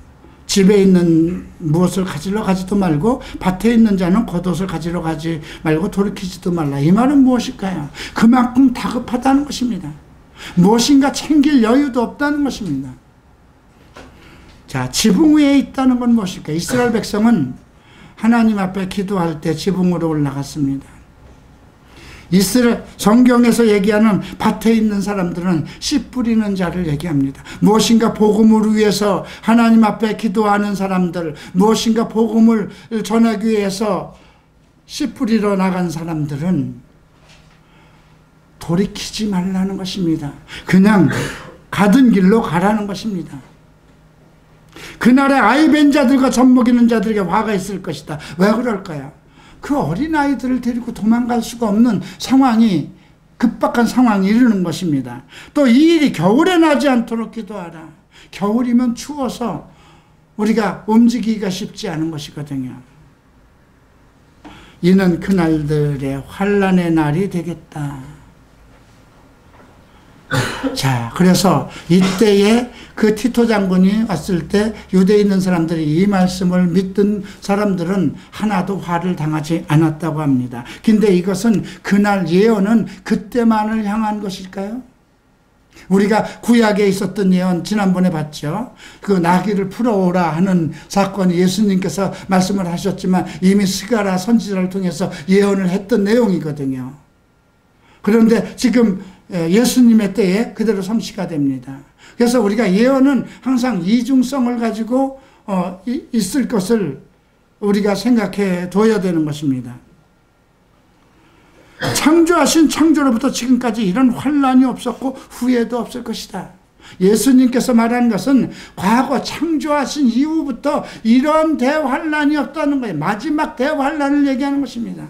집에 있는 무엇을 가지러 가지도 말고 밭에 있는 자는 겉옷을 가지러 가지 말고 돌이키지도 말라. 이 말은 무엇일까요? 그만큼 다급하다는 것입니다. 무엇인가 챙길 여유도 없다는 것입니다. 자, 지붕 위에 있다는 건 무엇일까요? 이스라엘 백성은 하나님 앞에 기도할 때 지붕으로 올라갔습니다. 성경에서 얘기하는 밭에 있는 사람들은 씨 뿌리는 자를 얘기합니다. 무엇인가 복음을 위해서 하나님 앞에 기도하는 사람들, 무엇인가 복음을 전하기 위해서 씨 뿌리러 나간 사람들은 돌이키지 말라는 것입니다. 그냥 가던 길로 가라는 것입니다. 그날에 아이벤 자들과 젖먹이는 자들에게 화가 있을 것이다. 왜 그럴까요? 그 어린아이들을 데리고 도망갈 수가 없는 상황이 급박한 상황이 이르는 것입니다. 또 이 일이 겨울에 나지 않도록 기도하라. 겨울이면 추워서 우리가 움직이기가 쉽지 않은 것이거든요. 이는 그날들의 환난의 날이 되겠다. 자, 그래서 이때에 그 티토 장군이 왔을 때 유대에 있는 사람들이 이 말씀을 믿던 사람들은 하나도 화를 당하지 않았다고 합니다. 근데 이것은 그날 예언은 그때만을 향한 것일까요? 우리가 구약에 있었던 예언 지난번에 봤죠. 그 나귀를 풀어오라 하는 사건이 예수님께서 말씀을 하셨지만 이미 스가랴 선지자를 통해서 예언을 했던 내용이거든요. 그런데 지금 예수님의 때에 그대로 성취가 됩니다. 그래서 우리가 예언은 항상 이중성을 가지고 있을 것을 우리가 생각해 둬야 되는 것입니다. 창조하신 창조로부터 지금까지 이런 환난이 없었고 후회도 없을 것이다. 예수님께서 말한 것은 과거 창조하신 이후부터 이런 대환난이 없다는 거예요. 마지막 대환난을 얘기하는 것입니다.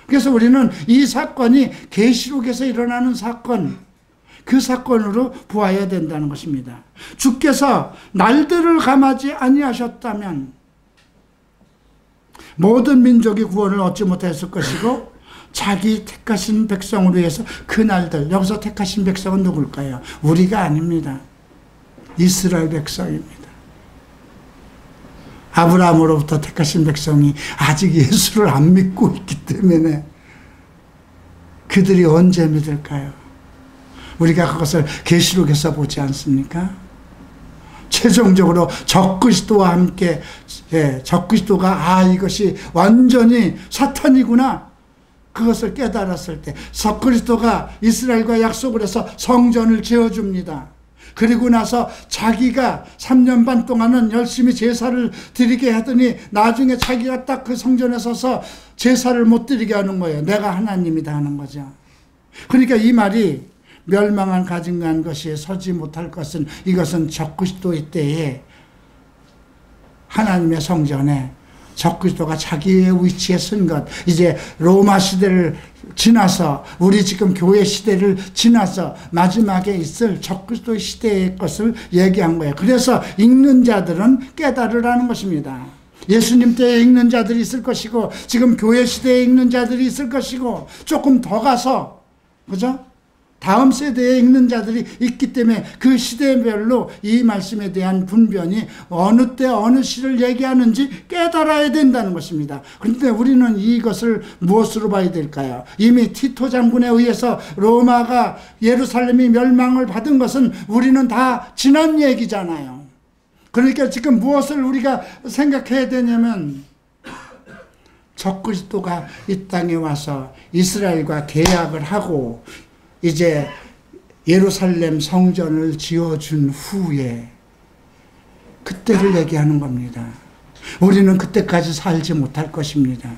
그래서 우리는 이 사건이 계시록에서 일어나는 사건, 그 사건으로 보아야 된다는 것입니다. 주께서 날들을 감하지 아니하셨다면 모든 민족이 구원을 얻지 못했을 것이고 자기 택하신 백성을 위해서 그 날들, 여기서 택하신 백성은 누굴까요? 우리가 아닙니다. 이스라엘 백성입니다. 아브라함으로부터 택하신 백성이 아직 예수를 안 믿고 있기 때문에 그들이 언제 믿을까요? 우리가 그것을 계시록에서 보지 않습니까? 최종적으로 적그리스도와 함께 적그리스도가 이것이 완전히 사탄이구나, 그것을 깨달았을 때 적그리스도가 이스라엘과 약속을 해서 성전을 지어줍니다. 그리고 나서 자기가 3년 반 동안은 열심히 제사를 드리게 하더니 나중에 자기가 딱 그 성전에 서서 제사를 못 드리게 하는 거예요. 내가 하나님이다 하는 거죠. 그러니까 이 말이 멸망한 가증한 것이 서지 못할 것은, 이것은 적그리스도의 때에 하나님의 성전에 적그리스도가 자기의 위치에 쓴 것, 이제 로마 시대를 지나서 우리 지금 교회 시대를 지나서 마지막에 있을 적그리스도의 시대의 것을 얘기한 거예요. 그래서 읽는 자들은 깨달으라는 것입니다. 예수님 때에 읽는 자들이 있을 것이고, 지금 교회 시대에 읽는 자들이 있을 것이고, 조금 더 가서, 그죠? 다음 세대에 읽는 자들이 있기 때문에 그 시대별로 이 말씀에 대한 분변이 어느 때 어느 시를 얘기하는지 깨달아야 된다는 것입니다. 그런데 우리는 이것을 무엇으로 봐야 될까요? 이미 티토 장군에 의해서 로마가, 예루살렘이 멸망을 받은 것은 우리는 다 지난 얘기잖아요. 그러니까 지금 무엇을 우리가 생각해야 되냐면, 적그리스도가 이 땅에 와서 이스라엘과 계약을 하고 이제 예루살렘 성전을 지어준 후에 그때를 얘기하는 겁니다. 우리는 그때까지 살지 못할 것입니다.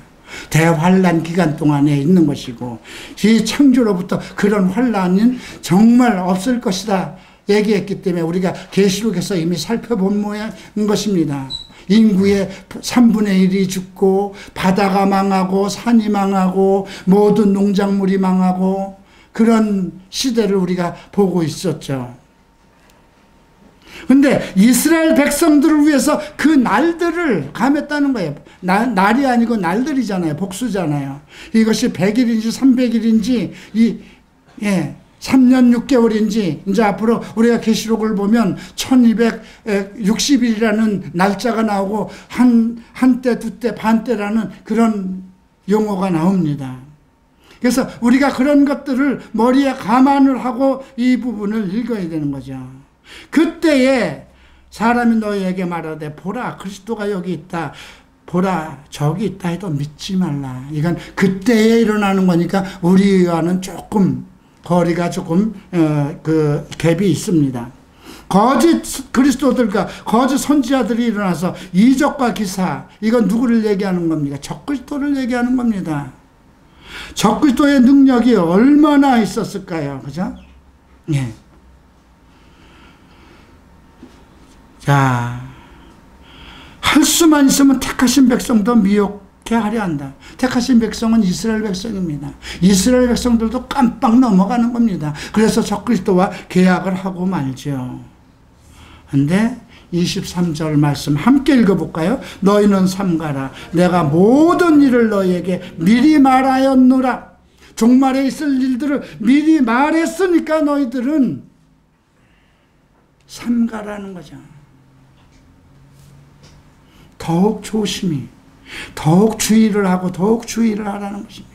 대환란 기간 동안에 있는 것이고, 이 창조로부터 그런 환란은 정말 없을 것이다 얘기했기 때문에 우리가 계시록에서 이미 살펴본 모양인 것입니다. 인구의 3분의 1이 죽고, 바다가 망하고, 산이 망하고, 모든 농작물이 망하고, 그런 시대를 우리가 보고 있었죠. 근데 이스라엘 백성들을 위해서 그 날들을 감했다는 거예요. 날이 아니고 날들이잖아요. 복수잖아요. 이것이 100일인지 300일인지 3년 6개월인지 이제 앞으로 우리가 계시록을 보면 1260일이라는 날짜가 나오고 한때 두때 반때라는 그런 용어가 나옵니다. 그래서 우리가 그런 것들을 머리에 감안을 하고 이 부분을 읽어야 되는 거죠. 그때에 사람이 너희에게 말하되 보라 그리스도가 여기 있다, 보라 저기 있다 해도 믿지 말라. 이건 그때에 일어나는 거니까 우리와는 조금 거리가 조금 그 갭이 있습니다. 거짓 그리스도들과 거짓 선지자들이 일어나서 이적과 기사, 이건 누구를 얘기하는 겁니까? 적그리스도를 얘기하는 겁니다. 적그리스도의 능력이 얼마나 있었을까요? 그죠? 예. 자, 할 수만 있으면 택하신 백성도 미혹해 하려 한다. 택하신 백성은 이스라엘 백성입니다. 이스라엘 백성들도 깜빡 넘어가는 겁니다. 그래서 적그리스도와 계약을 하고 말죠. 근데 23절 말씀 함께 읽어볼까요? 너희는 삼가라. 내가 모든 일을 너희에게 미리 말하였노라. 종말에 있을 일들을 미리 말했으니까 너희들은 삼가라는 거죠. 더욱 조심히, 더욱 주의를 하고 더욱 주의를 하라는 것입니다.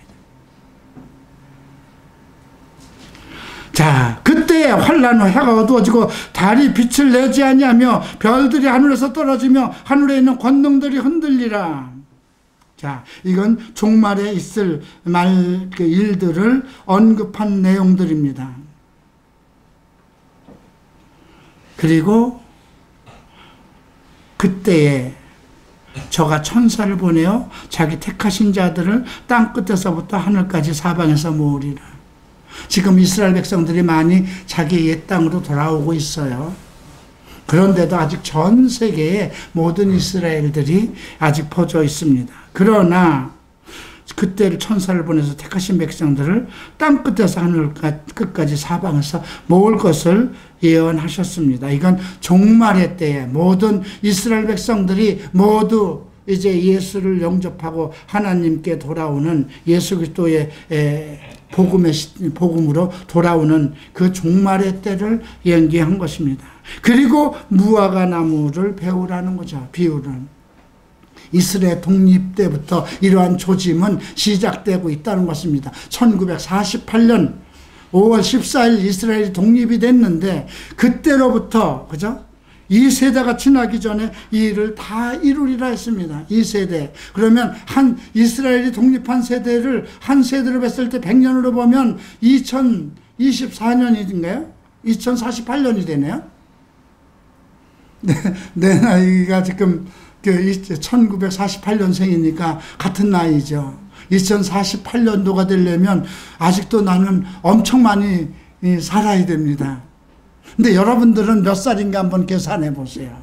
자, 그때에 환난 후 해가 어두워지고 달이 빛을 내지 아니하며 별들이 하늘에서 떨어지며 하늘에 있는 권능들이 흔들리라. 자, 이건 종말에 있을 그 일들을 언급한 내용들입니다. 그리고 그때에 저가 천사를 보내어 자기 택하신 자들을 땅 끝에서부터 하늘까지 사방에서 모으리라. 지금 이스라엘 백성들이 많이 자기 옛 땅으로 돌아오고 있어요. 그런데도 아직 전 세계에 모든 이스라엘들이 아직 퍼져 있습니다. 그러나 그때를 천사를 보내서 택하신 백성들을 땅 끝에서 하늘 끝까지 사방에서 모을 것을 예언하셨습니다. 이건 종말의 때에 모든 이스라엘 백성들이 모두 이제 예수를 영접하고 하나님께 돌아오는 예수 그리스도의 복음으로 돌아오는 그 종말의 때를 연기한 것입니다. 그리고 무화과 나무를 배우라는 거죠. 비유는. 이스라엘 독립 때부터 이러한 조짐은 시작되고 있다는 것입니다. 1948년 5월 14일 이스라엘이 독립이 됐는데 그때로부터 그죠? 이 세대가 지나기 전에 이 일을 다 이루리라 했습니다. 이 세대. 그러면 한 이스라엘이 독립한 세대를 한 세대로 뵀을 때 100년으로 보면 2024년인가요? 2048년이 되네요. 내 나이가 지금 1948년생이니까 같은 나이죠. 2048년도가 되려면 아직도 나는 엄청 많이 살아야 됩니다. 근데 여러분들은 몇 살인가 한번 계산해 보세요.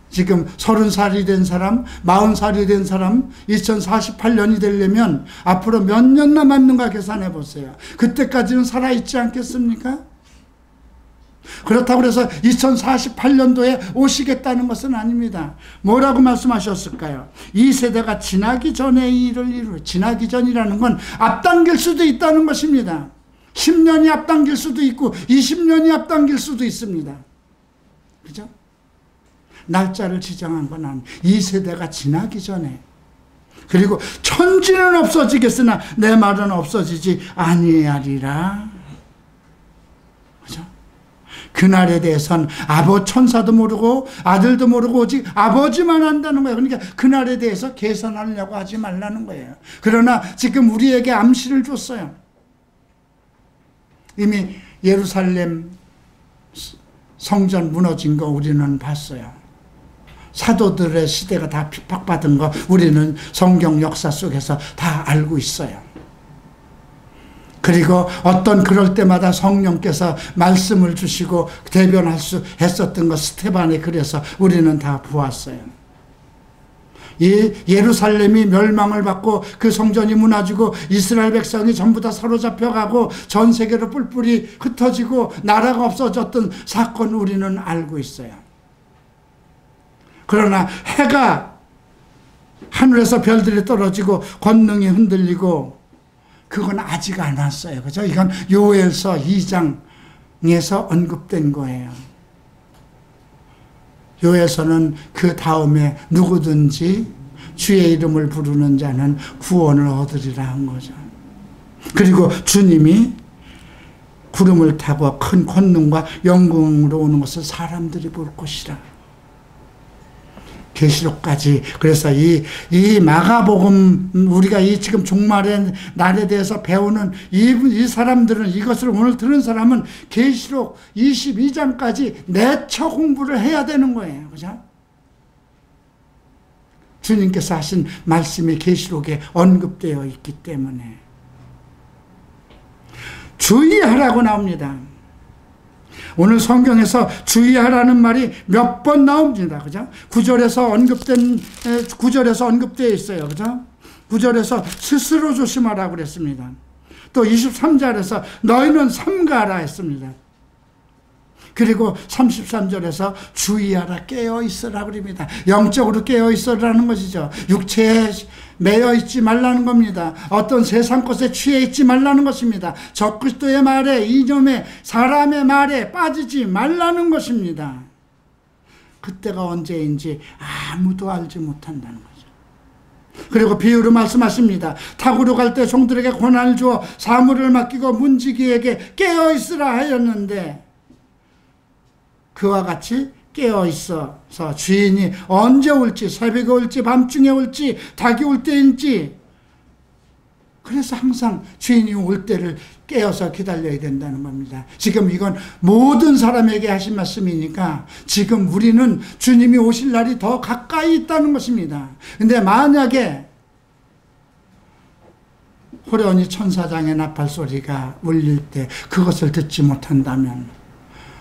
지금 30살이 된 사람, 40살이 된 사람, 2048년이 되려면 앞으로 몇 년 남았는가 계산해 보세요. 그때까지는 살아있지 않겠습니까? 그렇다고 해서 2048년도에 오시겠다는 것은 아닙니다. 뭐라고 말씀하셨을까요? 이 세대가 지나기 전에 이 일을 이루, 지나기 전이라는 건 앞당길 수도 있다는 것입니다. 10년이 앞당길 수도 있고 20년이 앞당길 수도 있습니다. 그죠? 날짜를 지정한 건 아니에요. 이 세대가 지나기 전에. 그리고 천지는 없어지겠으나 내 말은 없어지지 아니하리라. 그죠? 그날에 대해서는 천사도 모르고 아들도 모르고 오직 아버지만 안다는 거예요. 그러니까 그날에 대해서 계산하려고 하지 말라는 거예요. 그러나 지금 우리에게 암시를 줬어요. 이미 예루살렘 성전 무너진 거 우리는 봤어요. 사도들의 시대가 다 핍박받은 거 우리는 성경 역사 속에서 다 알고 있어요. 그리고 어떤 그럴 때마다 성령께서 말씀을 주시고 대변할 수 했었던 거 스테반의 글에서 우리는 다 보았어요. 이 예루살렘이 멸망을 받고 그 성전이 무너지고 이스라엘 백성이 전부 다 사로잡혀가고 전 세계로 뿔뿔이 흩어지고 나라가 없어졌던 사건 우리는 알고 있어요. 그러나 해가 하늘에서 별들이 떨어지고 권능이 흔들리고 그건 아직 안 왔어요. 그죠? 이건 요엘서 2장에서 언급된 거예요. 요에서는 그 다음에 누구든지 주의 이름을 부르는 자는 구원을 얻으리라 한 거죠. 그리고 주님이 구름을 타고 큰 권능과 영광으로 오는 것을 사람들이 볼 것이라. 계시록까지. 그래서 이 마가복음 우리가 이 지금 종말의 날에 대해서 배우는 이 사람들은 이것을 오늘 들은 사람은 계시록 22장까지 내처 공부를 해야 되는 거예요. 그죠? 주님께서 하신 말씀이 계시록에 언급되어 있기 때문에 주의하라고 나옵니다. 오늘 성경에서 주의하라는 말이 몇 번 나옵니다. 그죠? 9절에서 언급되어 있어요. 그죠? 9절에서 스스로 조심하라고 그랬습니다. 또 23절에서 너희는 삼가하라 했습니다. 그리고 33절에서 주의하라, 깨어있으라 그럽니다. 영적으로 깨어있으라는 것이죠. 육체에 매여있지 말라는 겁니다. 어떤 세상 것에 취해 있지 말라는 것입니다. 적그리스도의 말에, 이념에, 사람의 말에 빠지지 말라는 것입니다. 그때가 언제인지 아무도 알지 못한다는 거죠. 그리고 비유로 말씀하십니다. 타구로 갈 때 종들에게 권한을 주어 사물을 맡기고 문지기에게 깨어있으라 하였는데 그와 같이 깨어있어서 주인이 언제 올지, 새벽에 올지, 밤중에 올지, 닭이 올 때인지, 그래서 항상 주인이 올 때를 깨어서 기다려야 된다는 겁니다. 지금 이건 모든 사람에게 하신 말씀이니까 지금 우리는 주님이 오실 날이 더 가까이 있다는 것입니다. 근데 만약에 호련히 천사장의 나팔 소리가 울릴 때 그것을 듣지 못한다면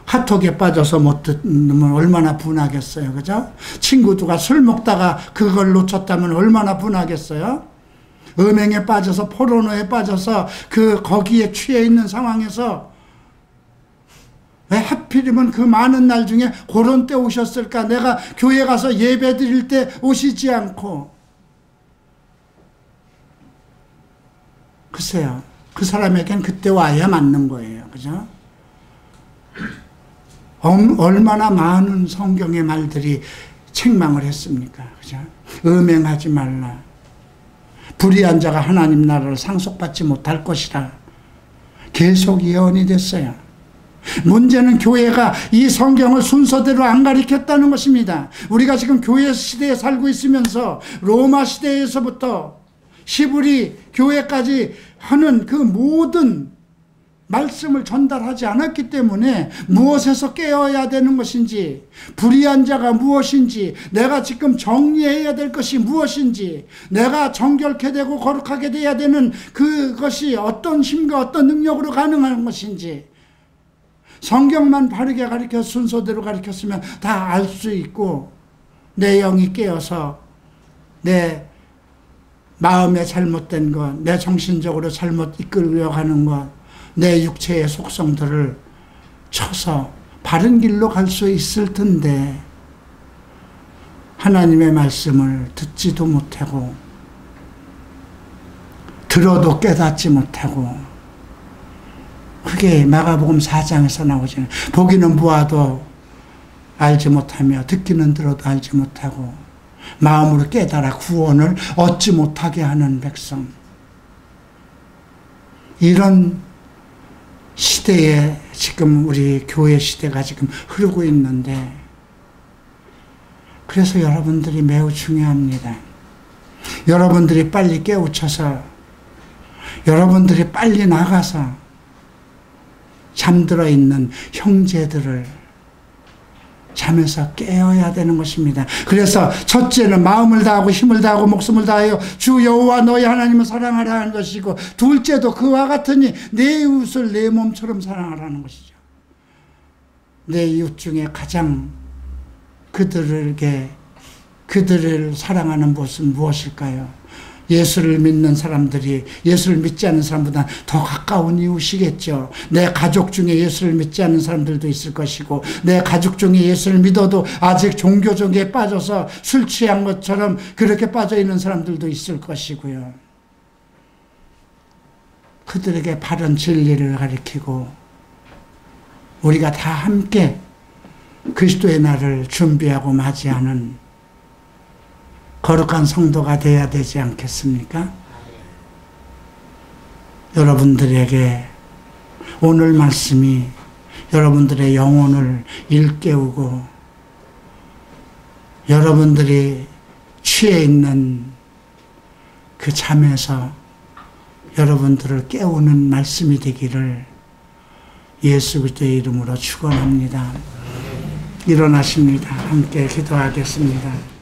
카톡에 빠져서 못 듣는 얼마나 분하겠어요. 그죠? 친구들과 술 먹다가 그걸 놓쳤다면 얼마나 분하겠어요? 음행에 빠져서 포르노에 빠져서 거기에 취해 있는 상황에서 왜 하필이면 그 많은 날 중에 그런 때 오셨을까? 내가 교회 가서 예배 드릴 때 오시지 않고. 글쎄요. 그 사람에겐 그때 와야 맞는 거예요. 그죠? 얼마나 많은 성경의 말들이 책망을 했습니까? 그죠? 음행하지 말라. 불의한 자가 하나님 나라를 상속받지 못할 것이라. 계속 예언이 됐어요. 문제는 교회가 이 성경을 순서대로 안 가르쳤다는 것입니다. 우리가 지금 교회 시대에 살고 있으면서 로마 시대에서부터 히브리 교회까지 하는 그 모든 말씀을 전달하지 않았기 때문에 무엇에서 깨어야 되는 것인지, 불의한 자가 무엇인지, 내가 지금 정리해야 될 것이 무엇인지, 내가 정결케 되고 거룩하게 돼야 되는 그것이 어떤 힘과 어떤 능력으로 가능한 것인지, 성경만 바르게 가르쳐 순서대로 가르쳤으면 다 알 수 있고, 내 영이 깨어서 내 마음에 잘못된 것, 내 정신적으로 잘못 이끌려 가는 것, 내 육체의 속성들을 쳐서 바른 길로 갈 수 있을 텐데, 하나님의 말씀을 듣지도 못하고 들어도 깨닫지 못하고, 그게 마가복음 4장에서 나오잖아요. 보기는 보아도 알지 못하며 듣기는 들어도 알지 못하고 마음으로 깨달아 구원을 얻지 못하게 하는 백성. 이런 시대에 지금 우리 교회 시대가 지금 흐르고 있는데, 그래서 여러분들이 매우 중요합니다. 여러분들이 빨리 깨우쳐서, 여러분들이 빨리 나가서 잠들어 있는 형제들을 잠에서 깨어야 되는 것입니다. 그래서 첫째는 마음을 다하고 힘을 다하고 목숨을 다하여 주 여호와 너희 하나님을 사랑하라 하는 것이고, 둘째도 그와 같으니 내 이웃을 내 몸처럼 사랑하라는 것이죠. 내 이웃 중에 가장 그들을 사랑하는 것은 무엇일까요? 예수를 믿는 사람들이 예수를 믿지 않는 사람보다 더 가까운 이웃이겠죠. 내 가족 중에 예수를 믿지 않는 사람들도 있을 것이고, 내 가족 중에 예수를 믿어도 아직 종교적에 빠져서 술 취한 것처럼 그렇게 빠져 있는 사람들도 있을 것이고요. 그들에게 바른 진리를 가르치고 우리가 다 함께 그리스도의 날을 준비하고 맞이하는 거룩한 성도가 되어야 되지 않겠습니까? 여러분들에게 오늘 말씀이 여러분들의 영혼을 일깨우고, 여러분들이 취해 있는 그 잠에서 여러분들을 깨우는 말씀이 되기를 예수 그리스도의 이름으로 축원합니다. 일어나십니다. 함께 기도하겠습니다.